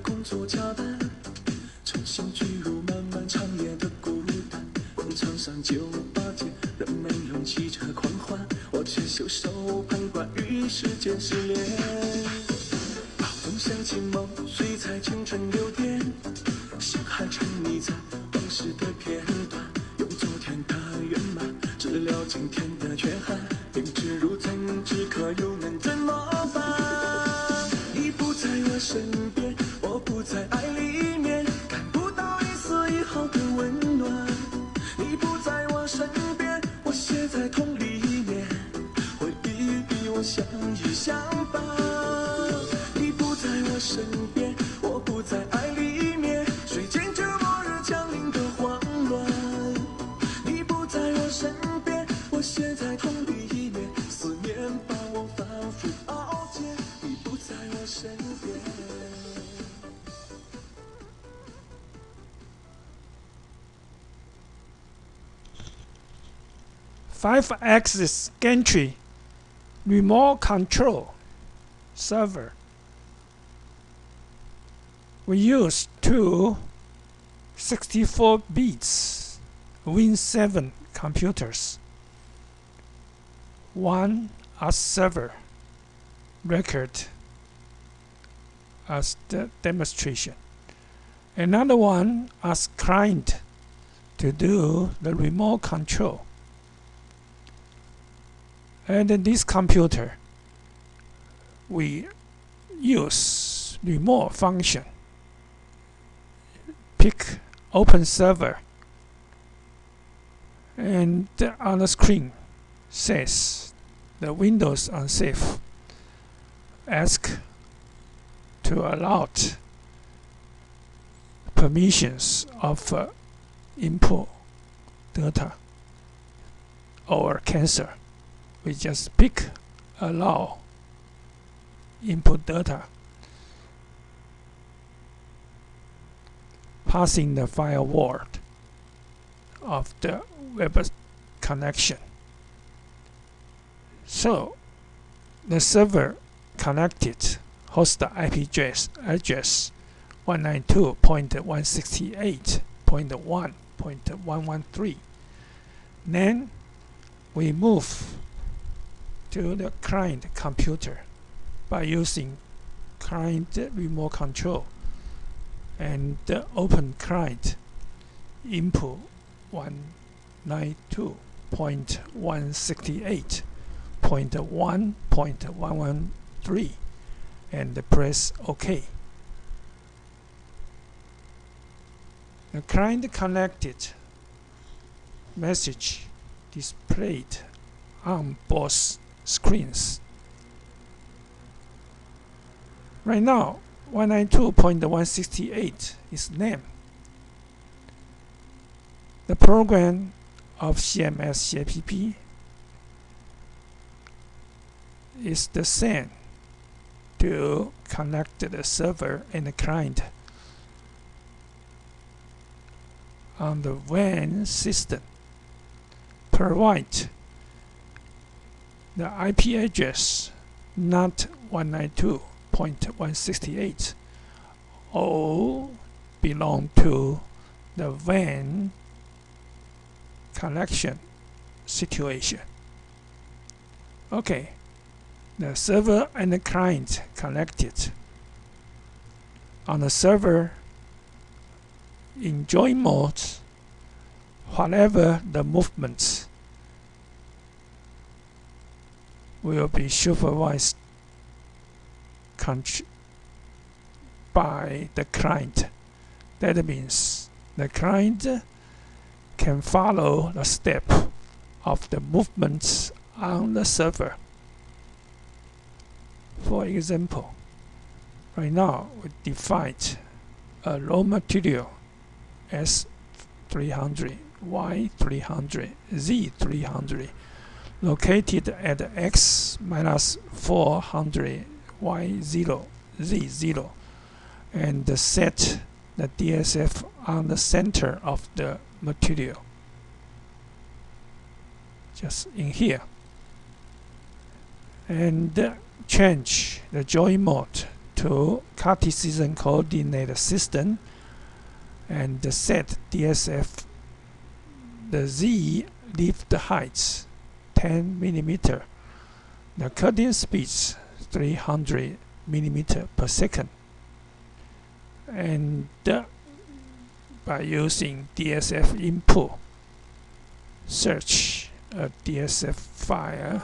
工作加班，重新坠入漫漫长夜的孤单。广场上酒吧间，人们用汽车狂欢，我却袖手旁观与时间失联。脑中想起梦，水彩青春流点，心还沉溺在往事的片段，用昨天的圆满治疗今天的缺憾。明知如此，只可又能怎么办？你不在我身边，我不在爱里面，看不到一丝一毫的温暖。你不在我身边，我陷在痛里面，回忆逼我相依相伴。你不在我身边，我不在爱里面，谁见这末日降临的慌乱？你不在我身边，我陷在痛里面，思念把我反复熬煎。你不在我身边。5-axis gantry remote control server. We use two 64 bits Win7 computers. One as server, record as the demonstration. Another one as client to do the remote control. And in this computer, we use remote function. Pick open server, and on the screen says the Windows unsafe. Ask to allow permissions of input data or cancel. We just pick allow input data, passing the firewall of the web connection. So the server connected hosts the IP address 192.168.1.113. Then we move to the client computer by using client remote control and open client input 192.168.1.113 and press OK. The client connected message displayed on both screens. Right now, 192.168 is named. The program of CMS CAPP is the same to connect the server and the client on the WAN system. Provide the IP address, not 192.168, all belong to the WAN connection situation. Okay, the server and the client connected. On the server, in join mode, whatever the movements will be supervised by the client. That means the client can follow the step of the movements on the server. For example, right now we defined a raw material S300, Y300, Z300 located at X minus 400, Y0, Z0, and set the DSF on the center of the material, just in here, and change the join mode to Cartesian coordinate system and set DSF the Z lift height 10 mm, the cutting speed 300 mm per second, and by using DSF input, search a DSF file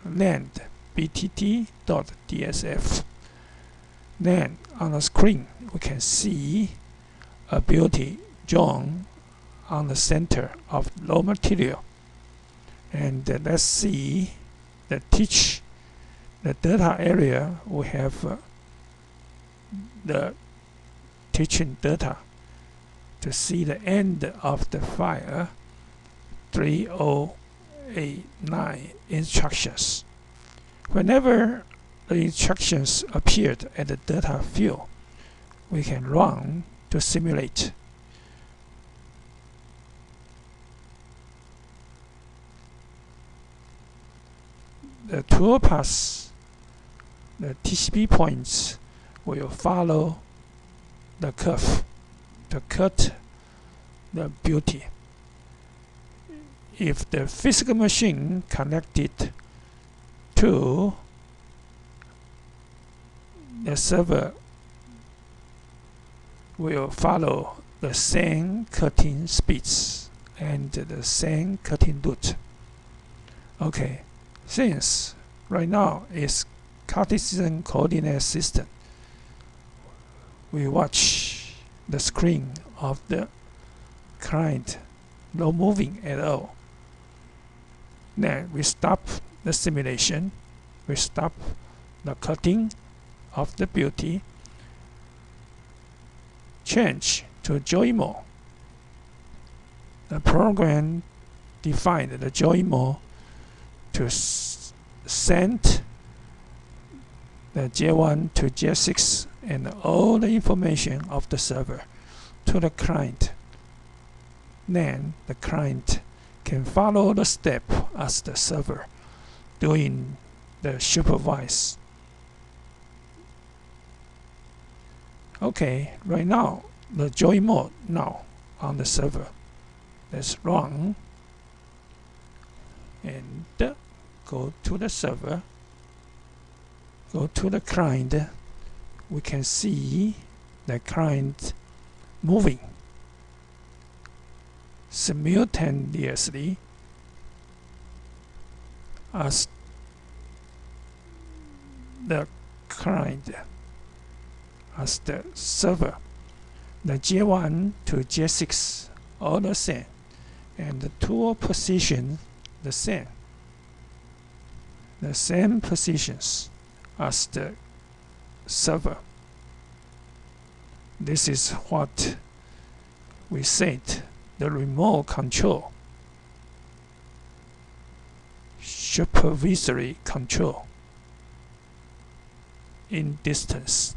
land btt.dsf. Then on the screen we can see a beauty drawn on the center of raw material, and let's see the data area. We have the teaching data to see the end of the file 3089 instructions. Whenever the instructions appeared at the data field, we can run to simulate. The toolpath, the TCP points will follow the curve to cut the beauty. If the physical machine connected to the server will follow the same cutting speeds and the same cutting route. Okay, since right now is Cartesian coordinate system, we watch the screen of the client not moving at all. Then we stop the simulation, we stop the cutting of the beauty, change to join mode. The program defined the join mode to send the J1 to J6 and all the information of the server to the client. Then the client can follow the step as the server doing the supervise. Okay, right now the join mode now on the server. Let's run and go to the server, go to the client. We can see the client moving simultaneously as the client, as the server. The J1 to J6 all the same, and the tool position the same positions as the server. This is what we said the remote control, supervisory control in distance.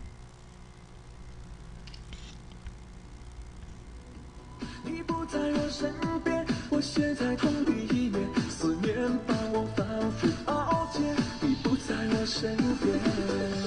你不在我身边，我写在空地一面，思念把我反复熬煎。你不在我身边。